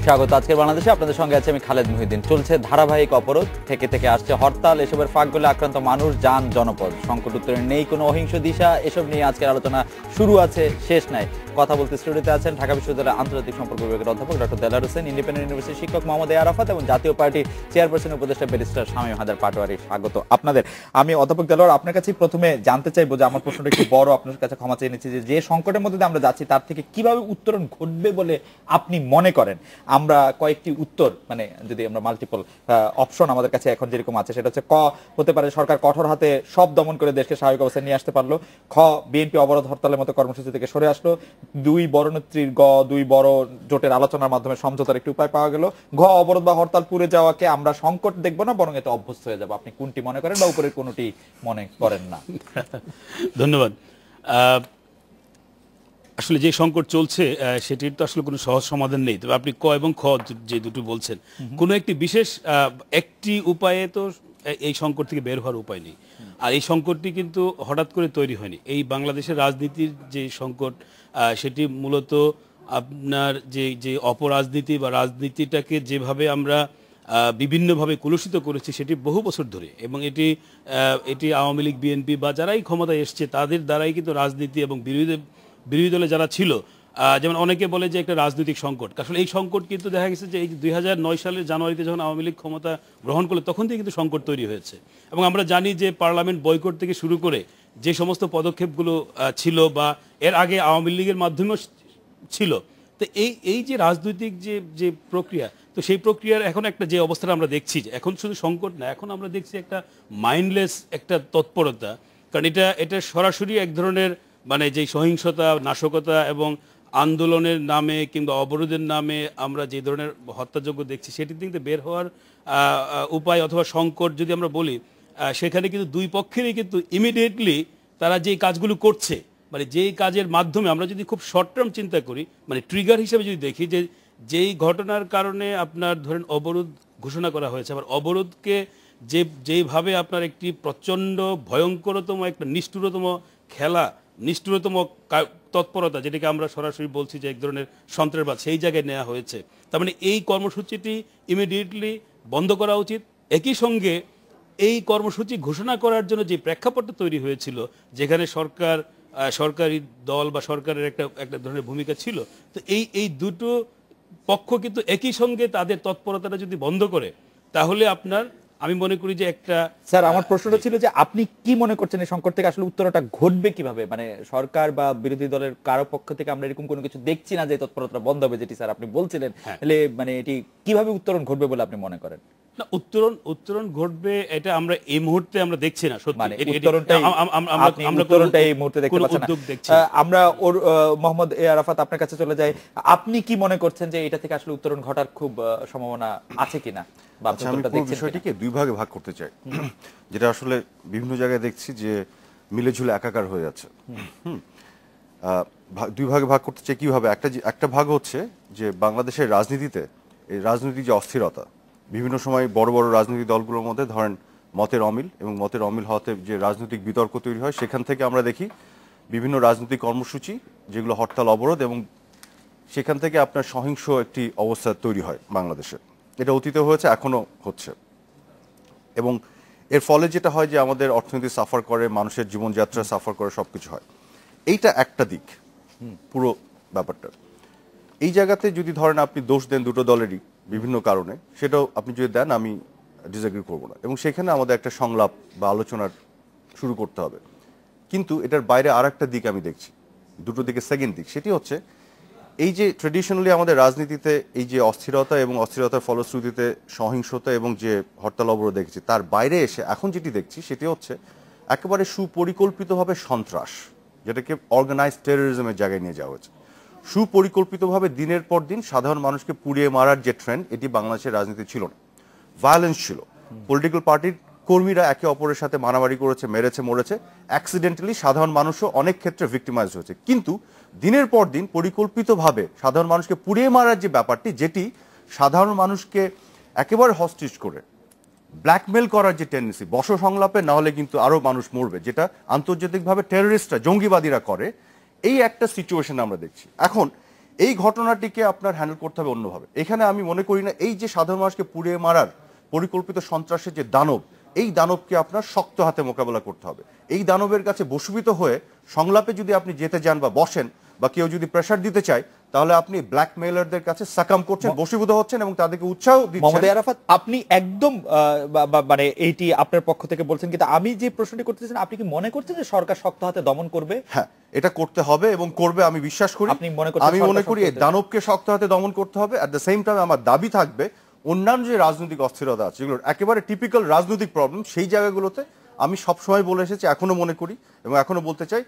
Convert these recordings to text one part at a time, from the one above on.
স্বাগত। আজকের বাংলাদেশে আপনাদের সঙ্গে আছে আমি খালেদ মুহিউদ্দিন। চলছে ধারাবাহিক অবরোধ, থেকে থেকে আসছে হরতাল, এসবের ফাঁকগুলো আক্রান্ত মানুষ, যান, জনপদ, সংকট উত্তরে নেই কোনো অহিংস দিশা। এসব নিয়ে আজকের আলোচনা শুরু আছে, শেষ নাই। কথা বলতে স্টুডিওতে আছেন ঢাকা বিশ্ববিদ্যালয়ের আন্তর্জাতিক সম্পর্ক বিভাগের অধ্যাপক ডক্টর দেলার হোসেন, ইন্ডিপেন্ডেন্ট ইউনিভার্সিটির শিক্ষক মোহাম্মদ আরাফাত এবং জাতীয় পার্টি চেয়ারপারসন উপদেষ্টা ব্যারিস্টার শামীম হায়দার পাটোয়ারি। স্বাগত আপনাদের। আমি অধ্যাপক দেলার আপনার কাছে প্রথমে জানতে চাইবো যে আমার প্রশ্নটা একটু বড়, আপনার কাছে ক্ষমা চেয়ে নিচ্ছি, যে সংকটের মধ্যে আমরা যাচ্ছি তার থেকে কিভাবে উত্তরণ ঘটবে বলে আপনি মনে করেন? আমরা কয়েকটি উত্তর, মানে যদি আমরা মাল্টিপল অপশন আমাদের কাছে এখন যেরকম আছে, সেটা হচ্ছে ক হতে পারে সরকার কঠোর হাতে সব দমন করে দেশকে স্বাভাবিক অবস্থায় নিয়ে আসতে পারলো, খ বিএনপি অবরোধ হরতালের মতো কর্মসূচি থেকে সরে আসলো, দুই বড় নেত্রীর দুই বড় জোটের আলোচনার মাধ্যমে সমঝোতার একটি উপায় পাওয়া গেল, ঘ অবরোধ বা হরতাল পুড়ে যাওয়াকে আমরা সংকট দেখবো না, বরং এতে অভ্যস্ত হয়ে যাবো। আপনি কোনটি মনে করেন বা উপরের কোনটি মনে করেন না? ধন্যবাদ। আসলে যে সংকট চলছে সেটির তো আসলে কোনো সহজ সমাধান নেই। তবে আপনি ক এবং খ যে দুটো বলছেন, কোনো একটি বিশেষ একটি উপায়ে তো এই সংকট থেকে বের হওয়ার উপায় নেই। আর এই সংকটটি কিন্তু হঠাৎ করে তৈরি হয়নি। এই বাংলাদেশের রাজনীতির যে সংকট, সেটি মূলত আপনার যে অপরাজনীতি বা রাজনীতিটাকে যেভাবে আমরা বিভিন্নভাবে কলুষিত করেছি সেটি বহু বছর ধরে, এবং এটি আওয়ামী লীগ, বিএনপি বা যারাই ক্ষমতায় এসছে তাদের দ্বারাই কিন্তু রাজনীতি এবং বিরোধী দলে যারা ছিল, যেমন অনেকে বলে যে একটা রাজনৈতিক সংকট। আসলে এই সংকট কিন্তু দেখা গেছে যে এই 2009 সালের জানুয়ারিতে যখন আওয়ামী লীগ ক্ষমতা গ্রহণ করলো তখন থেকে কিন্তু সংকট তৈরি হয়েছে। এবং আমরা জানি যে পার্লামেন্ট বয়কট থেকে শুরু করে যে সমস্ত পদক্ষেপগুলো ছিল, বা এর আগে আওয়ামী লীগের মাধ্যমেও ছিল, তো এই যে রাজনৈতিক যে প্রক্রিয়া, তো সেই প্রক্রিয়ার এখন একটা যে অবস্থাটা আমরা দেখছি, যে এখন শুধু সংকট না, এখন আমরা দেখছি একটা মাইন্ডলেস একটা তৎপরতা। কারণ এটা সরাসরি এক ধরনের মানে যে সহিংসতা, নাশকতা এবং আন্দোলনের নামে কিংবা অবরোধের নামে আমরা যে ধরনের হত্যাযজ্ঞ দেখছি, সেটি থেকে বের হওয়ার উপায় অথবা সংকট যদি আমরা বলি, সেখানে কিন্তু দুই পক্ষেরই কিন্তু ইমিডিয়েটলি তারা যে কাজগুলো করছে, মানে যেই কাজের মাধ্যমে আমরা যদি খুব শর্ট টার্ম চিন্তা করি, মানে ট্রিগার হিসেবে যদি দেখি, যে যেই ঘটনার কারণে আপনার ধরেন অবরোধ ঘোষণা করা হয়েছে, আবার অবরোধকে যেইভাবে আপনার একটি প্রচণ্ড ভয়ঙ্করতম একটা নিষ্ঠুরতম খেলা, নিষ্ঠুরতম তৎপরতা, যেটাকে আমরা সরাসরি বলছি যে এক ধরনের সন্ত্রাসবাদ, সেই জায়গায় নেওয়া হয়েছে। তার মানে এই কর্মসূচিটি ইমিডিয়েটলি বন্ধ করা উচিত। একই সঙ্গে এই কর্মসূচি ঘোষণা করার জন্য যে প্রেক্ষাপটটা তৈরি হয়েছিল, যেখানে সরকারি দল বা সরকারের একটা ধরনের ভূমিকা ছিল, তো এই দুটো পক্ষ কিন্তু একই সঙ্গে তাদের তৎপরতাটা যদি বন্ধ করে, তাহলে আমি মনে করি যে একটা। স্যার, আমার প্রশ্নটা ছিল যে আপনি কি মনে করছেন এই সংকট থেকে আসলে উত্তরটা ঘটবে কিভাবে? মানে সরকার বা বিরোধী দলের কারো পক্ষ থেকে আমরা এরকম কোনো কিছু দেখছি না যে তৎপরতা বন্ধ হবে, যেটি স্যার আপনি বলছিলেন। তাহলে মানে এটি কিভাবে উত্তরণ ঘটবে বলে আপনি মনে করেন? না, উত্তরণ ঘটবে এটা আমরা এই মুহূর্তে আমরা দেখছি না। সত্যি মানে উত্তরণটা এই মুহূর্তে দেখতে পাচ্ছেন না। আমরা মোহাম্মদ আরাফাত আপনার কাছে চলে যাই। আপনি কি মনে করছেন যে এটা থেকে আসলে উত্তরণ ঘটার খুব সম্ভাবনা আছে কিনা? আমি পুরো বিষয়টিকে দুই ভাগে ভাগ করতে চাই, যেটা আসলে বিভিন্ন জায়গায় দেখছি যে মিলে ঝুলে একাকার হয়ে যাচ্ছে। দুই ভাগে ভাগ করতে চাই কিভাবে? একটা ভাগ হচ্ছে যে বাংলাদেশের রাজনীতিতে এই রাজনৈতিক যে অস্থিরতা, বিভিন্ন সময় বড় বড় রাজনৈতিক দলগুলোর মধ্যে ধরেন মতের অমিল, এবং মতের অমিল হওয়াতে যে রাজনৈতিক বিতর্ক তৈরি হয়, সেখান থেকে আমরা দেখি বিভিন্ন রাজনৈতিক কর্মসূচি যেগুলো হরতাল, অবরোধ, এবং সেখান থেকে আপনার সহিংস একটি অবস্থা তৈরি হয় বাংলাদেশে। এটা অতীতে হয়েছে, এখনো হচ্ছে, এবং এর ফলে যেটা হয় যে আমাদের অর্থনীতি সাফার করে, মানুষের জীবনযাত্রা সাফার করে, সবকিছু হয়। এইটা একটা দিক পুরো ব্যাপারটা। এই জায়গাতে যদি ধরেন আপনি দোষ দেন দুটো দলেরই বিভিন্ন কারণে, সেটাও আপনি যদি দেন, আমি ডিসএগ্রি করবো না, এবং সেখানে আমাদের একটা সংলাপ বা আলোচনার শুরু করতে হবে। কিন্তু এটার বাইরে আর একটা দিক আমি দেখছি, দুটো দিকে সেকেন্ড দিক, সেটি হচ্ছে এই যে ট্রেডিশনালি আমাদের রাজনীতিতে এই যে অস্থিরতা এবং অস্থিরতার ফলশ্রুতিতে সহিংসতা এবং যে হরতাল অবরোধ দেখেছি, তার বাইরে এসে এখন যেটি দেখছি সেটি হচ্ছে একেবারে সুপরিকল্পিতভাবে সন্ত্রাস, যেটাকে অর্গানাইজড টেরোরিজমের জায়গায় নিয়ে যাওয়া হয়েছে। সুপরিকল্পিতভাবে দিনের পর দিন সাধারণ মানুষকে পুড়িয়ে মারার যে ট্রেন্ড, এটি বাংলাদেশের রাজনীতি ছিল না। ভায়োলেন্স ছিল, পলিটিক্যাল পার্টির কর্মীরা একে অপরের সাথে মারামারি করেছে, মেরেছে, মরেছে, অ্যাক্সিডেন্টালি সাধারণ মানুষও অনেক ক্ষেত্রে ভিক্টিমাইজ হয়েছে। কিন্তু দিনের পর দিন পরিকল্পিতভাবে সাধারণ মানুষকে পুড়িয়ে মারার যে ব্যাপারটি, যেটি সাধারণ মানুষকে একেবারে হস্টিজ করে ব্ল্যাকমেল করার যে টেন্ডেন্সি, বর্ষ সংলাপে না হলে কিন্তু আরো মানুষ মরবে, যেটা আন্তর্জাতিকভাবে টেররিস্টরা, জঙ্গিবাদীরা করে, এই একটা সিচুয়েশন আমরা দেখছি। এখন এই ঘটনাটিকে আপনার হ্যান্ডেল করতে হবে অন্যভাবে। এখানে আমি মনে করি না এই যে সাধারণ মানুষকে পুড়িয়ে মারার পরিকল্পিত সন্ত্রাসের যে দানব, এই দানবকে আপনার শক্ত হাতে মোকাবেলা করতে হবে। এই দানবের কাছে বশীভূত হয়ে সংলাপে যদি আপনি যেতে যান বা বসেন, বা কেউ যদি প্রেসার দিতে চায়, তাহলে আপনি ব্ল্যাকমেইলারদের কাছে সাকাম করছেন, বশীভূত হচ্ছেন এবং তাদেরকে উৎসাহ দিচ্ছেন। মোহাম্মদ আরাফাত, আপনি একদম মানে এইটি আপনার পক্ষ থেকে বলছেন, কিন্তু আমি যে প্রশ্নটি করতেছেন, আপনি কি মনে করছেন যে সরকার শক্ত হাতে দমন করবে? হ্যাঁ, এটা করতে হবে এবং করবে, আমি বিশ্বাস করি। আপনি মনে করছেন? আমি মনে করি এই দানবকে শক্ত হাতে দমন করতে হবে। এট দ্য সেম টাইম আমার দাবি থাকবে অন্যান্য যে রাজনৈতিক অস্থিরতা আছে, যেগুলো একেবারে টিপিক্যাল রাজনৈতিক প্রবলেম, সেই জায়গাগুলোতে আমি সবসময় বলে এসেছি, এখনো মনে করি এবং এখনো বলতে চাই,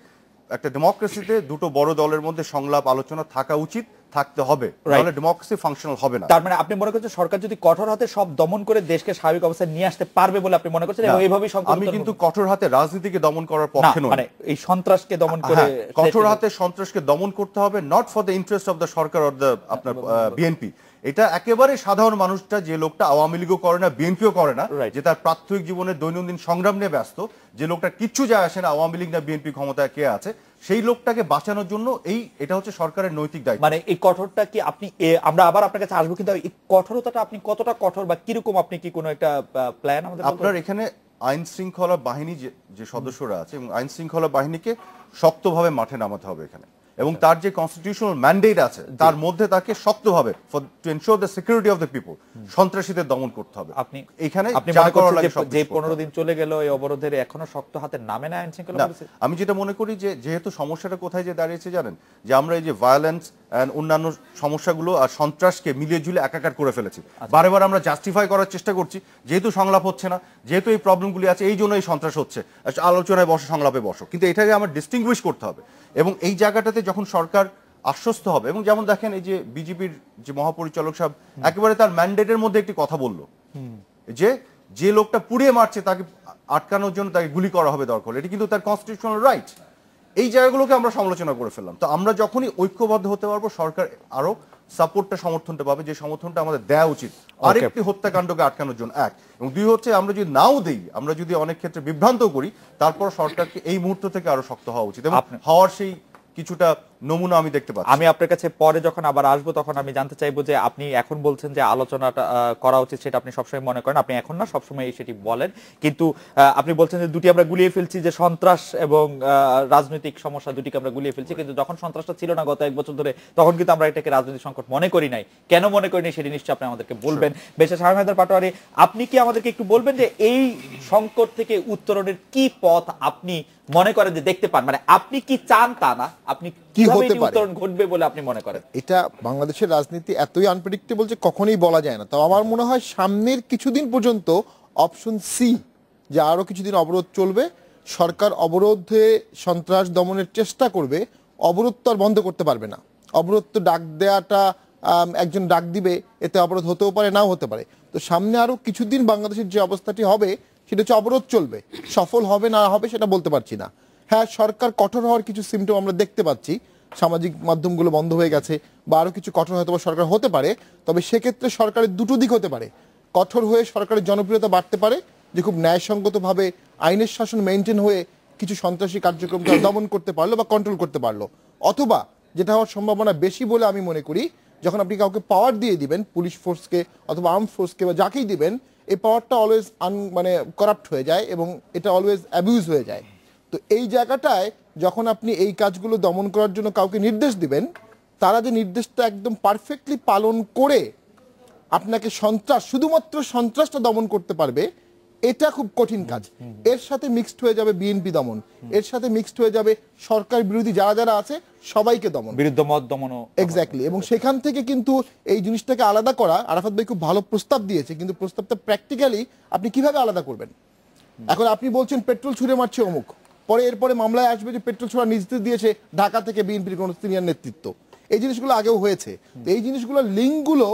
একটা ডেমোক্রেসিতে দুটো বড় দলের মধ্যে সংলাপ আলোচনা থাকা উচিত, থাকতে হবে, তাহলে ডেমোক্রেসি ফাংশনাল হবে না। তার মানে আপনি মনে করছেন সরকার যদি কঠোর হাতে সব দমন করে দেশকে স্বাভাবিক অবস্থায় নিয়ে আসতে পারবে বলে আপনি মনে করছেন? এবং এইভাবেই আমি কিন্তু কঠোর হাতে রাজনীতিকে দমন করার পক্ষে নই। মানে এই সন্ত্রাসকে দমন করে, কঠোর হাতে সন্ত্রাসকে দমন করতে হবে, not for the interest of the Sarkar or the আপনার বিএনপি। এটা একেবারে সাধারণ মানুষটা, যে লোকটা আওয়ামী লীগও করে না, বিএনপিও করে না, যে তার প্রাত্যহিক জীবনের দৈনন্দিন সংগ্রাম নিয়ে ব্যস্ত, যে লোকটা কিচ্ছু যায় আসে না আওয়ামী লীগ না বিএনপি ক্ষমতায় কে আছে, সেই লোকটাকে বাঁচানোর জন্য এটা হচ্ছে সরকারের নৈতিক দায়িত্ব। মানে এই কঠোরটা কি আপনি, আমরা আবার আপনার কাছে আসবো, কিন্তু এই কঠোরতাটা আপনি কতটা কঠোর বা কিরকম, আপনি কি কোনো একটা প্ল্যান আমাদের? আপনার এখানে আইন শৃঙ্খলা বাহিনী যে সদস্যরা আছে, এবং আইন শৃঙ্খলা বাহিনীকে শক্তভাবে মাঠে নামাতে হবে এখানে, এবং তার যে কনস্টিটিউশনাল ম্যান্ডেট আছে তার মধ্যে তাকে শক্তভাবে to ensure the security of the people সন্ত্রাসীদের দমন করতে হবে। আপনি এখানে যে 15 দিন চলে গেল এই অবরোধের, এখনো শক্ত হাতে নামে না আইন শৃঙ্খলা পরিস্থিতি? আমি যেটা মনে করি যে যেহেতু সমস্যাটা কোথায় যে দাঁড়িয়েছে জানেন, যে আমরা এই যে ভায়োলেন্স এন্ড অন্যান্য সমস্যাগুলো আর সন্ত্রাসকে মিলিয়ে ঝুলে একাকার করে ফেলেছি। বারে বারে আমরা জাস্টিফাই করার চেষ্টা করছি, যেহেতু সংলাপ হচ্ছে না, যেহেতু এই প্রবলেমগুলি আছে, এই জন্য এই সন্ত্রাস হচ্ছে, আলোচনায় বসো, সংলাপে বসো, কিন্তু এটাকে আমার ডিস্টিংগুইশ করতে হবে। এবং এই জায়গাটাতে যখন সরকার আশ্বস্ত হবে, এবং যেমন দেখেন এই যে বিজেপির যে মহাপরিচালক সাহেব একেবারে তার ম্যান্ডেটের মধ্যে একটি কথা বললো, যে লোকটা পুড়িয়ে মারছে তাকে আটকানোর জন্য তাকে গুলি করা হবে দরকার, এটি কিন্তু তার কনস্টিটিউশনাল রাইট। এই জায়গাগুলোকে আমরা সমালোচনা করে ফেললাম। তো আমরা যখনই ঐক্যবদ্ধ হতে পারবো, সরকার আরো সাপোর্টটা, সমর্থনটা পাবে, যে সমর্থনটা আমাদের দেওয়া উচিত আরেকটি হত্যাকাণ্ডকে আটকানোর জন্য, এক। এবং দুই হচ্ছে, আমরা যদি নাও দেই, আমরা যদি অনেক ক্ষেত্রে বিভ্রান্ত করি, তারপর সরকারকে এই মুহূর্ত থেকে আরো শক্ত হওয়া উচিত, এবং হওয়ার সেই কিছুটা নমুনা আমি দেখতে পাচ্ছি। আমি আপনার কাছে পরে যখন আবার আসবো, তখন আমি জানতে চাইবো যে আপনি এখন বলছেন যে আলোচনাটা করা উচিত, সেটা আপনি সবসময় মনে করেন, আপনি এখন না সবসময় সেটি বলেন, কিন্তু আপনি বলছেন যে দুটি আমরা গুলিয়ে ফেলছি, যে সন্ত্রাস এবং রাজনৈতিক সমস্যা দুটিকে আমরা গুলিয়ে ফেলছি, কিন্তু যখন সন্ত্রাসটা ছিল না গত 1 বছর ধরে, তখন কিন্তু আমরা এটাকে রাজনৈতিক সংকট মনে করি নাই। কেন মনে করি নাই সেটি নিশ্চয়ই আপনি আমাদেরকে বলবেন। বেশি শামীম হায়দার পাটোয়ারী, আপনি কি আমাদেরকে একটু বলবেন যে এই সংকট থেকে উত্তরণের কি পথ আপনি মনে করেন যে দেখতে পান? মানে আপনি কি চান তা না, আপনি কিভাবে উত্তরণ ঘটবে বলে আপনি মনে করেন? এটা বাংলাদেশের রাজনীতি এতই আনপ্রেডিক্টেবল যে কখনোই বলা যায় না। তো আমার মনে হয় সামনের কিছুদিন পর্যন্ত অপশন সি, যে আরো কিছুদিন অবরোধ চলবে, সরকার অবরোধে সন্ত্রাস দমনের চেষ্টা করবে, অবরোধ তো আর বন্ধ করতে পারবে না। অবরোধ তো ডাক দেওয়াটা, একজন ডাক দিবে, এতে অবরোধ হতেও পারে, নাও হতে পারে। তো সামনে আরো কিছুদিন বাংলাদেশের যে অবস্থাটি হবে, সেটা হচ্ছে অবরোধ চলবে। সফল হবে না হবে সেটা বলতে পারছি না। হ্যাঁ, সরকার কঠোর হওয়ার কিছু সিমটম আমরা দেখতে পাচ্ছি, সামাজিক মাধ্যমগুলো বন্ধ হয়ে গেছে, বা আরো কিছু কঠোর হয়তো সরকার হতে পারে। তবে সেক্ষেত্রে সরকারের দুটো দিক হতে পারে। কঠোর হয়ে সরকারের জনপ্রিয়তা বাড়তে পারে, যে খুব ন্যায়সঙ্গতভাবে আইনের শাসন মেনটেন হয়ে কিছু সন্ত্রাসী কার্যক্রমকে দমন করতে পারলো বা কন্ট্রোল করতে পারলো। অথবা যেটা হওয়ার সম্ভাবনা বেশি বলে আমি মনে করি, যখন আপনি কাউকে পাওয়ার দিয়ে দিবেন, পুলিশ ফোর্সকে অথবা আর্ম ফোর্সকে বা যাকেই দিবেন, এই পাওয়ারটা অলওয়েজ মানে করাপ্ট হয়ে যায় এবং এটা অলওয়েজ অ্যাবিউজ হয়ে যায়। তো এই জায়গাটায় যখন আপনি এই কাজগুলো দমন করার জন্য কাউকে নির্দেশ দিবেন, তারা যে নির্দেশটা একদম পারফেক্টলি পালন করে আপনাকে শুধুমাত্র সন্ত্রাসটা দমন করতে পারবে, এটা খুব কঠিন কাজ। এর সাথে মিক্সড হয়ে যাবে বিএনপি দমন, এর সাথে মিক্সড হয়ে যাবে সরকার বিরোধী যারা যারা আছে সবাইকে দমন, বিরুদ্ধ মত দমন। এক্স্যাক্টলি। এবং সেখান থেকে কিন্তু এই জিনিসটাকে আলাদা করা, আরাফাত ভাই খুব ভালো প্রস্তাব দিয়েছে, কিন্তু প্রস্তাবটা প্র্যাকটিক্যালি আপনি কিভাবে আলাদা করবেন? এখন আপনি বলছেন পেট্রোল ছুঁড়ে মারছে অমুক, পরে এরপরে মামলায় আসবে যে পেট্রোল ছোড়া নির্দেশ দিয়েছে ঢাকা থেকে বিএনপির কোন সিনিয়র নেতৃত্ব। এই জিনিসগুলো আগেও হয়েছে। তো এই জিনিসগুলোর লিঙ্কগুলো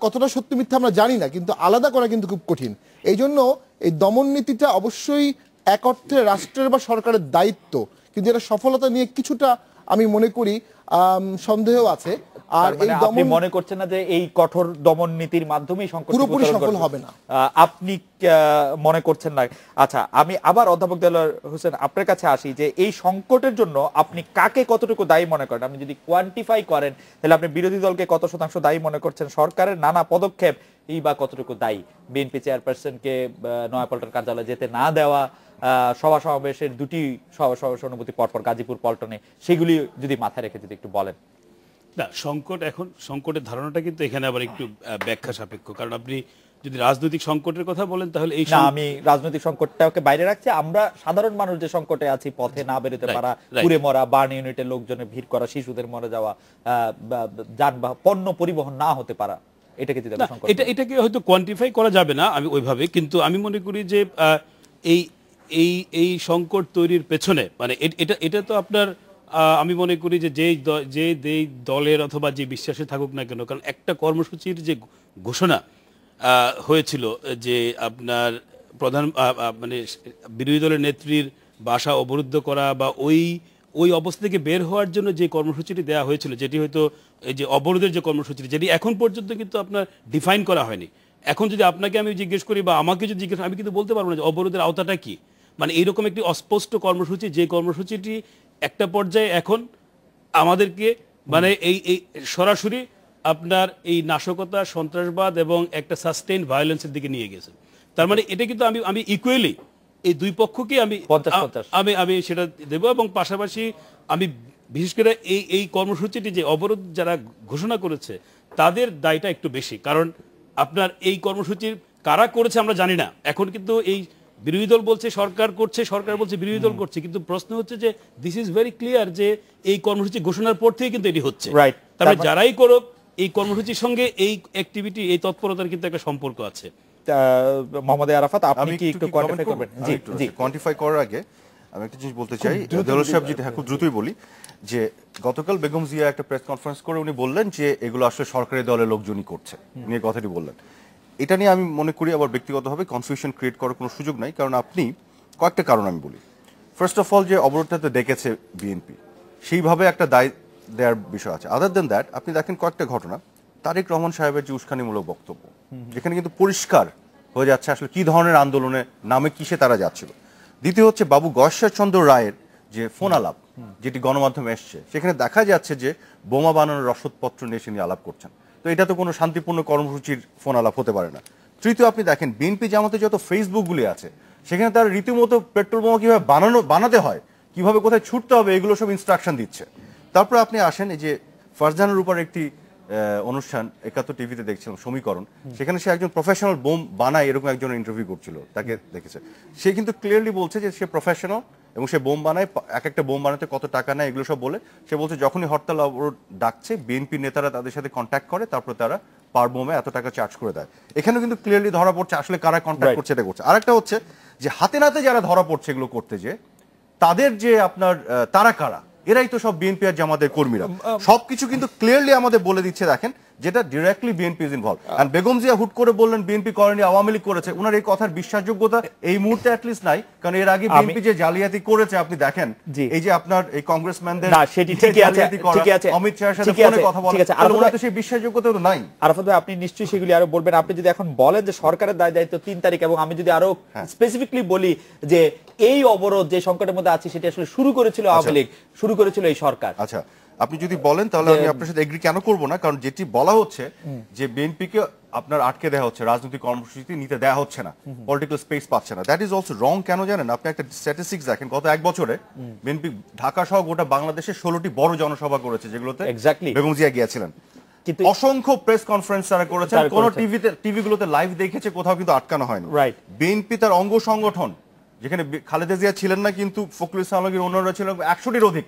কতটা সত্য মিথ্যা আমরা জানি না, কিন্তু আলাদা করা কিন্তু খুব কঠিন। এই জন্য এই দমন নীতিটা অবশ্যই এক অর্থে রাষ্ট্রের বা সরকারের দায়িত্ব, কিন্তু এটা সফলতা নিয়ে কিছুটা আমি মনে করি সন্দেহ আছে। আর এই আপনি দমন মনে করছেন না যে এই কঠোর দমন নীতির মাধ্যমেই সংকট পুরোপুরি সফল হবে না? আপনি মনে করছেন না? আচ্ছা, আমি আবার অধ্যাপক দেলোয়ার হোসেন আপনার কাছে আসি যে এই সংকটের জন্য আপনি কাকে কতটুকু দায়ী মনে করেন? আপনি যদি কোয়ান্টিফাই করেন তাহলে আপনি বিরোধী দলকে কত শতাংশ দায়ী মনে করছেন? সরকারের নানা পদক্ষেপ এই বা কতটুকু দায়ী? বিএনপি চেয়ারপারসনকে নয়াপল্টন কার্যালয়ে যেতে না দেওয়া, সভা সমাবেশের দুটি সভা সমাবেশ অনুমতি পরপর গাজীপুর পল্টনে, সেগুলি যদি মাথায় রেখে যদি একটু বলেন। না, সংকটের ধারণাটা কিন্তু এখানে আবার একটু ব্যাখ্যা সাপেক্ষ, কারণ আপনি যদি রাজনৈতিক সংকটের কথা বলেন তাহলে এই না, আমি রাজনৈতিক সংকটটাকে বাইরে রাখছি। আমরা সাধারণ মানুষ যে সংকটে আছি, পথে না বেরোতে পারা, পুড়ে মরা, বার্ন ইউনিটের লোকজনের ভিড় করা, শিশুদের মরে যাওয়া, যানবাহন পণ্য পরিবহন না হতে পারা, এটাকে যদি সংকট, এটাকে হয়তো কোয়ান্টিফাই করা যাবে না আমি ওইভাবে, কিন্তু আমি মনে করি যে এই এই এই সংকট তৈরির পেছনে মানে এটা তো আপনার আমি মনে করি যে যে দলের অথবা যে বিশ্বাসে থাকুক না কেন, কারণ একটা কর্মসূচির যে ঘোষণা হয়েছিল যে আপনার প্রধান মানে বিরোধী দলের নেত্রীর বাসা অবরুদ্ধ করা বা ওই অবস্থা থেকে বের হওয়ার জন্য যে কর্মসূচিটি দেওয়া হয়েছিল, যেটি হয়তো এই যে অবরোধের যে কর্মসূচি, যেটি এখন পর্যন্ত কিন্তু আপনার ডিফাইন করা হয়নি। এখন যদি আপনাকে আমি জিজ্ঞেস করি বা আমাকে যদি জিজ্ঞেস, আমি কিন্তু বলতে পারবো না যে অবরোধের আওতাটা কি। মানে এইরকম একটি অস্পষ্ট কর্মসূচি, যে কর্মসূচিটি একটা পর্যায়ে এখন আমাদেরকে মানে এই সরাসরি আপনার এই নাশকতা, সন্ত্রাসবাদ এবং একটা সাস্টেইন ভায়োলেন্সের দিকে নিয়ে গেছে। তার মানে এটা কিন্তু আমি ইকুয়ালি এই দুই পক্ষকে আমি সেটা দেব, এবং পাশাপাশি আমি বিশেষ করে এই কর্মসূচিটি যে অবরোধ যারা ঘোষণা করেছে তাদের দায়টা একটু বেশি, কারণ আপনার এই কর্মসূচির কারা করেছে আমরা জানি না। এখন কিন্তু এই বিরোধী দল বলছে সরকার করছে, সরকার বলছে বিরোধী দল করছে, কিন্তু প্রশ্ন হচ্ছে যে দিস ইজ ভেরি ক্লিয়ার যে এই কর্মসূচি ঘোষণার পর থেকে কিন্তু এটি হচ্ছে। তারপরে যারাই করুক এই কর্মসূচির সঙ্গে এই অ্যাক্টিভিটি, এই তৎপরতার কিন্তু একটা সম্পর্ক আছে। মোহাম্মদ আরাফাত, আপনি কি একটু কোয়ান্টিফাই করবেন? জি জি, কোয়ান্টিফাই করার আগে আমি একটা জিনিস বলতে চাই। দেলোয়ার সাহেব যেটা খুব দ্রুতই বলি যে গতকাল বেগম জিয়া একটা প্রেস কনফারেন্স করে উনি বললেন যে এগুলো আসলে সরকারি দলের লোকজনই করছে, উনি এই কথাটি বললেন। এটা নিয়ে আমি মনে করি আবার ব্যক্তিগতভাবে কনফিউশন ক্রিয়েট করার কোনো সুযোগ নাই, কারণ আপনি কয়েকটা কারণ আমি বলি। ফার্স্ট অফ অল, যে অবরোধটাতে ডেকেছে বিএনপি, সেইভাবে একটা দায় দেওয়ার বিষয় আছে। আদার দেন দ্যাট, আপনি দেখেন কয়েকটা ঘটনা, তারেক রহমান সাহেবের যে উস্কানিমূলক বক্তব্য, যেখানে কিন্তু পরিষ্কার হয়ে যাচ্ছে আসলে কি ধরনের আন্দোলনে নামে কিসে তারা যাচ্ছিল। দ্বিতীয় হচ্ছে বাবু গয়েশ্বরচন্দ্র রায়ের যে ফোন আলাপ, যেটি গণমাধ্যমে এসছে, সেখানে দেখা যাচ্ছে যে বোমা বানানোর রসদপত্র নিয়ে তিনি আলাপ করছেন। তো এটা তো কোনো শান্তিপূর্ণ কর্মসূচির ফোন আলাপ হতে পারে না। তৃতীয়, আপনি দেখেন বিএনপি জামাতে যত ফেসবুকগুলি আছে, সেখানে তারা রীতিমতো পেট্রোল বোমা কিভাবে বানাতে হয়, কিভাবে কোথায় ছুটতে হবে, এগুলো সব ইনস্ট্রাকশন দিচ্ছে। তারপরে আপনি আসেন এই যে ফারজানার উপর একটি অনুষ্ঠান ৭১ টিভিতে দেখছিলাম, সমীকরণ, সেখানে সে একজন প্রফেশনাল বোম বানায় এরকম একজনের ইন্টারভিউ করছিল, তাকে দেখেছে। সে কিন্তু ক্লিয়ারলি বলছে যে সে প্রফেশনাল এবং সে বোম বানায়, এক একটা বোম বানাতে কত টাকা নেয় এগুলো সব বলে। সে বলছে যখনই হরতাল অবরোধ ডাকছে বিএনপি নেতারা তাদের সাথে কন্ট্যাক্ট করে, তারপর তারা পার বোমে এত টাকা চার্জ করে দেয়। এখানে কিন্তু ক্লিয়ারলি ধরা পড়ছে আসলে কারা কন্ট্যাক্ট করছে এটা করছে। আরেকটা হচ্ছে যে হাতে নাতে যারা ধরা পড়ছে এগুলো করতে, যে তাদের যে আপনার তারা কারা, এরাই তো সব বিএনপি আর জামাতের কর্মীরা। সবকিছু কিন্তু ক্লিয়ারলি আমাদের বলে দিচ্ছে, দেখেন, যেটা directly BNP is involve. And Begum Zia হুট করে বললেন বিএনপি করেনি, আওয়ামী লীগ করেছে। ওনার এই কথার বিশ্বাসযোগ্যতা এই মুহূর্তে অ্যাটলিস্ট নাই, কারণ এর আগে বিএনপি যে জালিয়াতি করেছে আপনি দেখেন, এই যে আপনার এই কংগ্রেসম্যানদের না, সেটি ঠিকই আছে, ঠিকই আছে, অমিত শাহের সাথে ফোনে কথা বলা, আর ওনার তো সেই বিশ্বাসযোগ্যতা তো নাই। আরাফাত ভাই, আপনি নিশ্চয়ই সেগুলি আরো বলবেন। আপনি যদি এখন বলেন যে সরকারের দায় দায়িত্ব ৩ তারিখ, এবং আমি যদি আরো স্পেসিফিকলি বলি যে এই অবরোধ যে সংকটের মধ্যে আছে সেটা আসলে শুরু করেছিল আওয়ামী লীগ, শুরু করেছিল এই সরকার। আচ্ছা, আপনি যদি বলেন তাহলে আমি আপনার সাথে এগ্রি কেন করব না, কারণ যেটি বলা হচ্ছে যে বিএনপিকে আপনার আটকে দেওয়া হচ্ছে, রাজনৈতিক কর্মসূচি নিতে দেওয়া হচ্ছে না, পলিটিক্যাল স্পেস পাচ্ছে না, দ্যাট ইজ অলসো রং। কেন জানেন? আপনি একটা স্ট্যাটিস্টিক্স দেখেন, গত 1 বছরে বিএনপি ঢাকা সহ গোটা বাংলাদেশে 16টি বড় জনসভা করেছে, যেগুলোতে বেগম জিয়া গিয়েছিলেন। কিন্তু অসংখ্য প্রেস কনফারেন্স তারা করেছেন, কোন টিভিগুলোতে লাইভ দেখেছে, কোথাও কিন্তু আটকানো হয়নি। বিএনপি তার অঙ্গ সংগঠন, যেখানে খালেদা জিয়া ছিলেন না কিন্তু ফখরুল ইসলাম আলমগীর অন্যরা ছিলেন, 100টির অধিক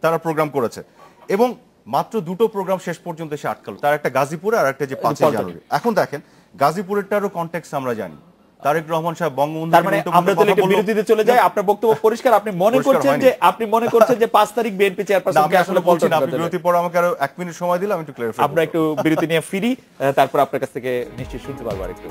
তারা প্রোগ্রাম করেছে, এবং মাত্র 2টো প্রোগ্রাম শেষ পর্যন্ত এসে আটকালো, তার একটা গাজীপুরে আর একটা যে 5 জানুয়ারি। এখন দেখেন গাজীপুরেরটারও কনটেক্সট আমরা জানি, তারেক রহমান সাহেব বঙ্গবন্ধু, আমরা তো একটা বিরতিতে চলে যাই। আপনার বক্তব্য পরিষ্কার, আপনি মনে করছেন যে 5 তারিখ বিএনপি চেয়ারপারসনকে আসলে পল্টন করতে হবে। বিরতির পর আমাকে আরো 1 মিনিট সময় দিলে আমি একটু ক্লিয়ারিফাই। আমরা একটু বিরতি নিয়ে ফিরি, তারপর আপনার কাছ থেকে নিশ্চয়ই শুনতে পারবো আরেকটু।